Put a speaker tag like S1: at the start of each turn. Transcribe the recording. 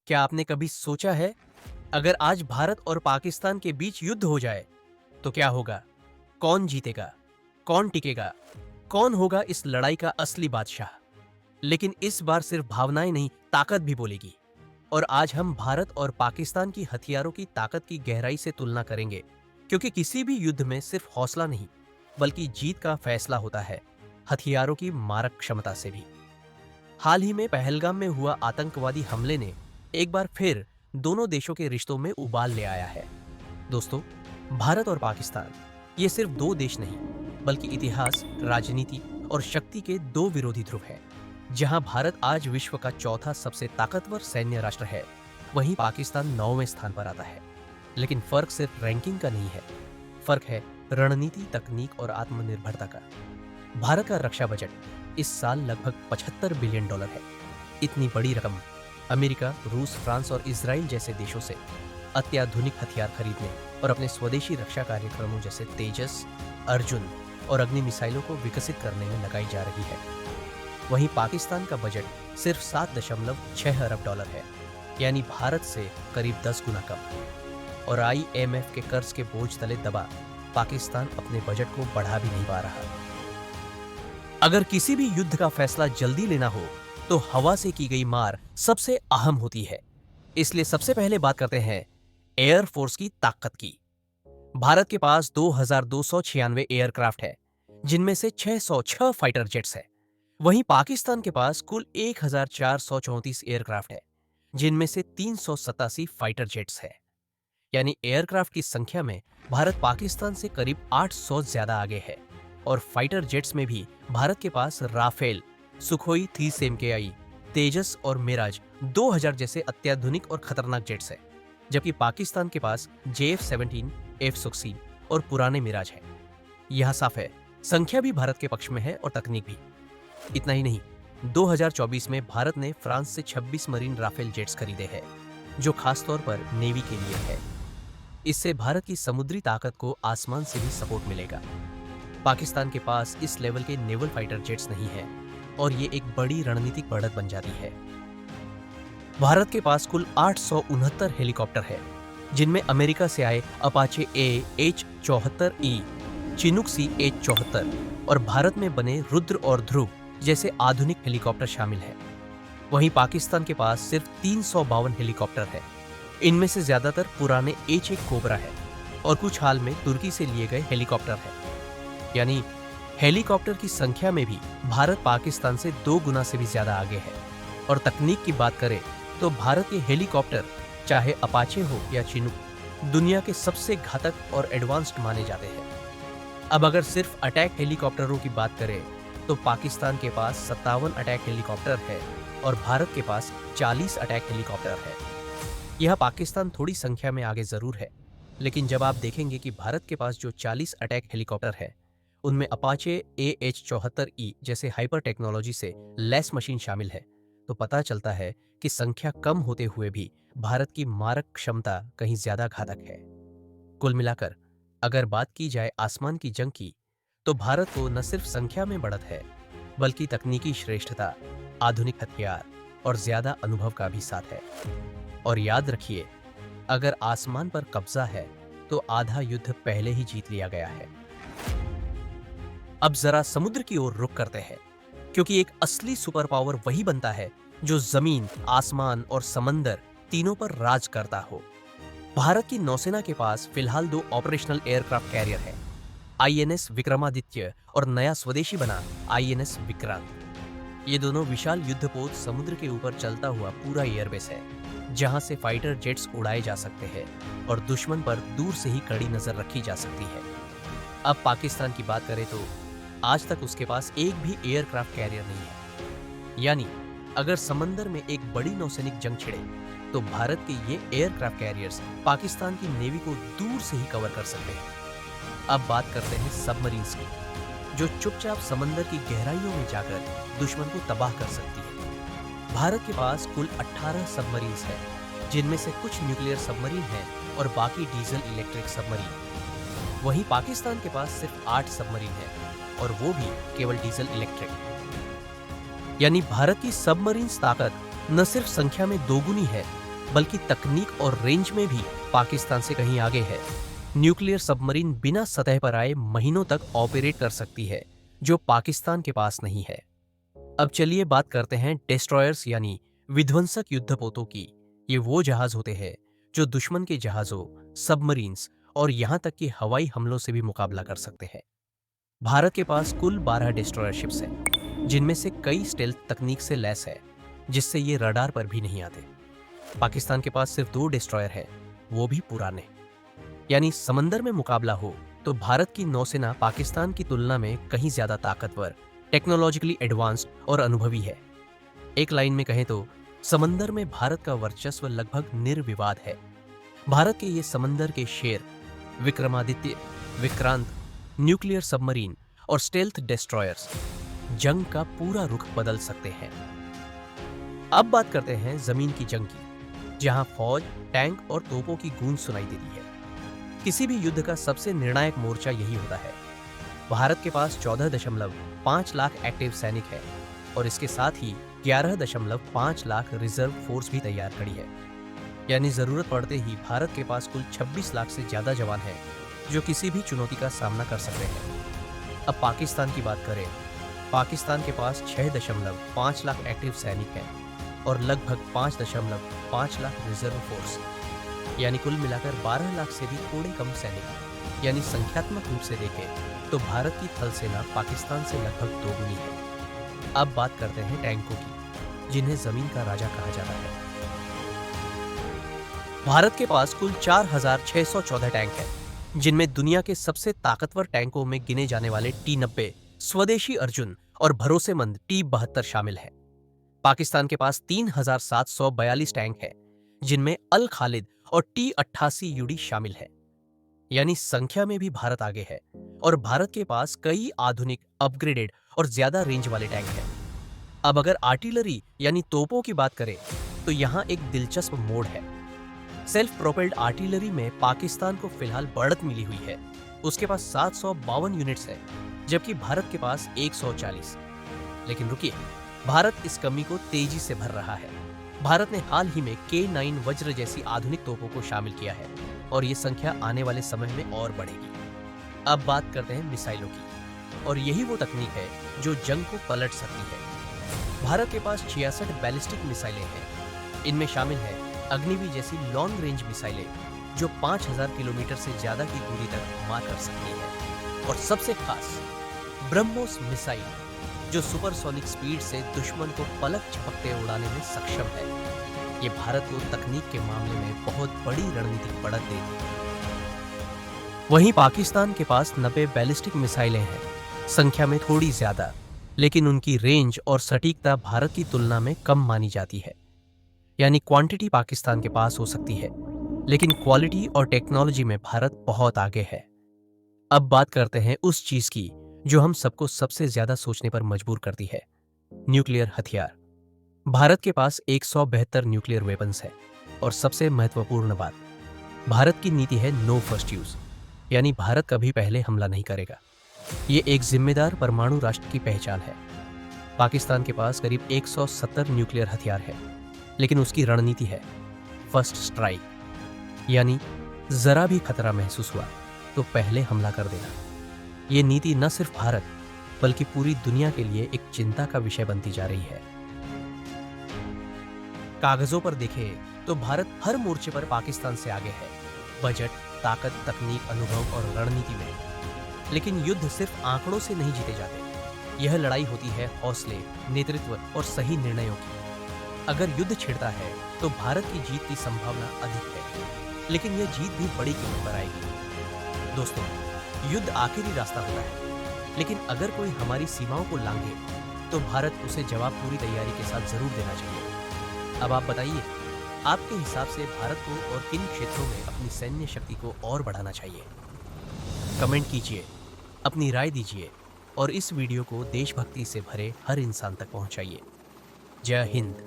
S1: क्या आपने कभी सोचा है, अगर आज भारत और पाकिस्तान के बीच युद्ध हो जाए तो क्या होगा? कौन जीतेगा? कौन टिकेगा? कौन होगा इस लड़ाई का असली बादशाह? लेकिन इस बार सिर्फ भावनाएं नहीं, ताकत भी बोलेगी। और आज हम भारत और पाकिस्तान की हथियारों की ताकत की गहराई से तुलना करेंगे, क्योंकि किसी भी युद्ध में सिर्फ हौसला नहीं, बल्कि जीत का फैसला होता है हथियारों की मारक क्षमता से भी। हाल ही में पहलगाम में हुआ आतंकवादी हमले ने एक बार फिर दोनों देशों के रिश्तों में उबाल ले आया है। दोस्तों, भारत और पाकिस्तान ये सिर्फ दो देश नहीं, बल्कि इतिहास, राजनीति और शक्ति के दो विरोधी ध्रुव हैं। जहां भारत आज विश्व का चौथा सबसे ताकतवर सैन्य राष्ट्र है, वहीं पाकिस्तान 9वें स्थान पर आता है। लेकिन फर्क सिर्फ रैंकिंग का नहीं है, फर्क है रणनीति, तकनीक और आत्मनिर्भरता का। भारत का रक्षा बजट इस साल लगभग $75 बिलियन है। इतनी बड़ी रकम अमेरिका, रूस, फ्रांस और इजराइल जैसे देशों से अत्याधुनिक हथियार खरीदने और अपने स्वदेशी रक्षा कार्यक्रमों जैसे तेजस, अर्जुन और अग्नि मिसाइलों को विकसित करने में लगाई जा रही है। वहीं पाकिस्तान का बजट सिर्फ $7.6 अरब है, यानी भारत से करीब 10 गुना कम। और IMF के कर्ज के बोझ तले दबा पाकिस्तान अपने बजट को बढ़ा भी नहीं पा रहा। अगर किसी भी युद्ध का फैसला जल्दी लेना हो तो हवा से की गई मार सबसे अहम होती है। इसलिए सबसे पहले बात करते हैं एयरफोर्स की ताकत की। भारत के पास 2296 एयरक्राफ्ट है, जिनमें से 606 फाइटर जेट्स है। वहीं पाकिस्तान के पास कुल 1434 एयरक्राफ्ट है, जिनमें से 387 फाइटर जेट्स है। यानी एयरक्राफ्ट की संख्या में भारत पाकिस्तान से करीब 800 ज्यादा आगे है। और फाइटर जेट्स में भी भारत के पास राफेल, सुखोई 30 MKI, तेजस और मिराज 2000 जैसे अत्याधुनिक और खतरनाक जेट्स है, जबकि पाकिस्तान के पास JF-17, F-16 और पुराने मिराज है। यह साफ है, संख्या भी भारत के पक्ष में है और तकनीक भी। इतना ही नहीं, 2024 में भारत ने फ्रांस से 26 मरीन राफेल जेट्स खरीदे हैं, जो खासतौर पर नेवी के लिए है। इससे भारत की समुद्री ताकत को आसमान से भी सपोर्ट मिलेगा। पाकिस्तान के पास इस लेवल के नेवल फाइटर जेट्स नहीं है और ये एक बड़ी रणनीतिक बढ़त बन जाती है। भारत के पास कुल 869 हेलीकॉप्टर है, जिनमें अमेरिका से आए अपाचे AH-74E, चिनूक CH-74 और भारत में बने रुद्र और ध्रुव जैसे आधुनिक हेलीकॉप्टर शामिल है। वहीं पाकिस्तान के पास सिर्फ 352 हेलीकॉप्टर है। इनमें से ज्यादातर पुराने H-1 कोबरा है और कुछ हाल में तुर्की से लिए गए हेलीकॉप्टर है। यानी हेलीकॉप्टर की संख्या में भी भारत पाकिस्तान से 2 गुना से भी ज्यादा आगे है। और तकनीक की बात करें तो भारत के हेलीकॉप्टर, चाहे अपाचे हो या चिनूक, दुनिया के सबसे घातक और एडवांस्ड माने जाते हैं। अब अगर सिर्फ अटैक हेलीकॉप्टरों की बात करें तो पाकिस्तान के पास 57 अटैक हेलीकॉप्टर है और भारत के पास 40 अटैक हेलीकॉप्टर है। यह पाकिस्तान थोड़ी संख्या में आगे जरूर है, लेकिन जब आप देखेंगे कि भारत के पास जो 40 अटैक हेलीकॉप्टर है, उनमें अपाचे AH-74E जैसे हाइपर टेक्नोलॉजी से लैस मशीन शामिल है, तो पता चलता है कि संख्या कम होते हुए भी भारत की मारक क्षमता कहीं ज्यादा घातक है। कुल मिलाकर अगर बात की जाए आसमान की जंग की, तो भारत को न सिर्फ संख्या में बढ़त है, बल्कि तकनीकी श्रेष्ठता, आधुनिक हथियार और ज्यादा अनुभव का भी साथ है। और याद रखिए, अगर आसमान पर कब्जा है तो आधा युद्ध पहले ही जीत लिया गया है। अब जरा समुद्र की ओर रुख करते हैं, क्योंकि एक असली सुपर पावर वही बनता है जो जमीन, आसमान और समंदर तीनों पर राज करता हो। भारत की नौसेना के पास फिलहाल 2 ऑपरेशनल एयरक्राफ्ट कैरियर है, INS विक्रमादित्य और नया स्वदेशी बना INS विक्रांत। ये दोनों विशाल युद्धपोत समुद्र के ऊपर चलता हुआ पूरा एयरबेस है, जहां से फाइटर जेट्स उड़ाए जा सकते हैं और दुश्मन पर दूर से ही कड़ी नजर रखी जा सकती है। अब पाकिस्तान की बात करें तो आज तक उसके पास एक भी एयरक्राफ्ट कैरियर नहीं है। यानी अगर समंदर में एक बड़ी नौसैनिक जंग छिड़े तो भारत के ये एयरक्राफ्ट कैरियर्स पाकिस्तान की नेवी को दूर से ही कवर कर सकते हैं। अब बात करते हैं सबमरीन्स की, जो चुपचाप समंदर की गहराइयों में जाकर दुश्मन को तबाह कर सकती है। भारत के पास कुल 18 सबमरीन्स हैं, जिनमें से कुछ न्यूक्लियर सबमरीन हैं और बाकी डीजल इलेक्ट्रिक सबमरीन। वहीं पाकिस्तान के पास सिर्फ 8 सबमरीन हैं और वो भी केवल डीजल इलेक्ट्रिक। यानी भारत की सबमरीन ताकत न सिर्फ संख्या में दोगुनी है, बल्कि तकनीक और रेंज में भी पाकिस्तान से कहीं आगे है। न्यूक्लियर सबमरीन बिना सतह पर आए महीनों तक ऑपरेट कर सकती है, जो पाकिस्तान के पास नहीं है। अब चलिए बात करते हैं डिस्ट्रॉयर्स यानी विध्वंसक युद्धपोतों की। ये वो जहाज होते हैं जो दुश्मन के जहाजों, सबमरीन्स और यहां तक कि हवाई हमलों से भी मुकाबला कर सकते हैं। भारत के पास कुल 12 डिस्ट्रॉयर शिप्स हैं, जिनमें से कई स्टेल्थ तकनीक से लैस है, जिससे ये रडार पर भी नहीं आते। पाकिस्तान के पास सिर्फ 2 डिस्ट्रॉयर है, वो भी पुराने। यानी समंदर में मुकाबला हो तो भारत की नौसेना पाकिस्तान की तुलना में कहीं ज्यादा ताकतवर, टेक्नोलॉजिकली एडवांस्ड और अनुभवी है। एक लाइन में कहें तो समंदर में भारत का वर्चस्व लगभग निर्विवाद है। भारत के ये समंदर के शेर, विक्रमादित्य, विक्रांत, न्यूक्लियर सबमरीन और स्टेल्थ डिस्ट्रॉयर्स जंग का पूरा रुख बदल सकते हैं। अब बात करते हैं जमीन की जंग की, जहां फौज, टैंक और तोपों की गूंज सुनाई देती है। किसी भी युद्ध का सबसे निर्णायक मोर्चा यही होता है। भारत के पास 14.5 लाख एक्टिव सैनिक है और इसके साथ ही 11.5 लाख रिजर्व फोर्स भी तैयार खड़ी है। यानी जरूरत पड़ते ही भारत के पास कुल 26 लाख से ज्यादा जवान हैं, जो किसी भी चुनौती का सामना कर सकते हैं। अब पाकिस्तान की बात करें, पाकिस्तान के पास 6.5 लाख एक्टिव सैनिक हैं और लगभग 5.5 लाख रिजर्व फोर्स, यानी कुल मिलाकर 12 लाख से भी थोड़े कम सैनिक। यानी संख्यात्मक रूप से देखें तो भारत की थल सेना पाकिस्तान से लगभग दोगुनी है। अब बात करते हैं टैंकों की, जिन्हें जमीन का राजा कहा जाता है। भारत के पास कुल 4,614 टैंक हैं, जिनमें दुनिया के सबसे ताकतवर टैंकों में गिने जाने वाले T-90, स्वदेशी अर्जुन और भरोसेमंद T-72 शामिल है। पाकिस्तान के पास 3,742 टैंक हैं, जिनमें अल खालिद और T-88 यूडी शामिल है। यानी संख्या में भी भारत आगे है और भारत के पास कई आधुनिक, अपग्रेडेड और ज्यादा रेंज वाले टैंक हैं। अब अगर आर्टिलरी यानी तोपों की बात करें तो यहाँ एक दिलचस्प मोड़ है। सेल्फ प्रोपेल्ड आर्टिलरी में पाकिस्तान को फिलहाल बढ़त मिली हुई है। उसके पास 752 यूनिट्स है, जबकि भारत के पास 140। लेकिन रुकिए, भारत इस कमी को तेजी से भर रहा है। भारत ने हाल ही में K9 वज्र जैसी आधुनिक तोपों को शामिल किया है और ये संख्या आने वाले समय में और बढ़ेगी। अब बात करते हैं मिसाइलों की, और यही वो तकनीक है जो जंग को पलट सकती है। भारत के पास 66 बैलिस्टिक मिसाइलें हैं। इनमें शामिल है अग्निवीर जैसी लॉन्ग रेंज मिसाइलें, जो 5000 किलोमीटर से ज्यादा की दूरी तक मार कर सकती है। और सबसे खास ब्रह्मोस मिसाइल, जो सुपरसोनिक स्पीड से दुश्मन को पलक झपकते उड़ाने में सक्षम है। ये भारत को तकनीक के मामले में बहुत बड़ी रणनीतिक बढ़त देगी। वहीं पाकिस्तान के पास 90 बैलिस्टिक मिसाइलें हैं, संख्या में थोड़ी ज्यादा, लेकिन उनकी रेंज और सटीकता भारत की तुलना में कम मानी जाती है। यानी क्वांटिटी पाकिस्तान के पास हो सकती है, लेकिन क्वालिटी और टेक्नोलॉजी में भारत बहुत आगे है। अब बात करते हैं उस चीज की जो हम सबको सबसे ज्यादा सोचने पर मजबूर करती है, न्यूक्लियर हथियार। भारत के पास 172 न्यूक्लियर वेपन्स है और सबसे महत्वपूर्ण बात, भारत की नीति है नो फर्स्ट यूज, यानी भारत कभी पहले हमला नहीं करेगा। ये एक जिम्मेदार परमाणु राष्ट्र की पहचान है। पाकिस्तान के पास करीब 170 न्यूक्लियर हथियार है, लेकिन उसकी रणनीति है फर्स्ट स्ट्राइक, यानी जरा भी खतरा महसूस हुआ तो पहले हमला कर देना। ये नीति न सिर्फ भारत बल्कि पूरी दुनिया के लिए एक चिंता का विषय बनती जा रही है। कागजों पर देखें तो भारत हर मोर्चे पर पाकिस्तान से आगे है, बजट, ताकत, तकनीक, अनुभव और रणनीति में। लेकिन युद्ध सिर्फ आंकड़ों से नहीं जीते जाते। यह लड़ाई होती है हौसले, नेतृत्व और सही निर्णयों की। अगर युद्ध छिड़ता है तो भारत की जीत की संभावना अधिक है, लेकिन यह जीत भी बड़ी कीमत पर आएगी। दोस्तों, युद्ध आखिरी रास्ता होता है, लेकिन अगर कोई हमारी सीमाओं को लांघे तो भारत उसे जवाब पूरी तैयारी के साथ जरूर देना चाहिए। अब आप बताइए, आपके हिसाब से भारत को और किन क्षेत्रों में अपनी सैन्य शक्ति को और बढ़ाना चाहिए? कमेंट कीजिए, अपनी राय दीजिए और इस वीडियो को देशभक्ति से भरे हर इंसान तक पहुंचाइए। जय हिंद।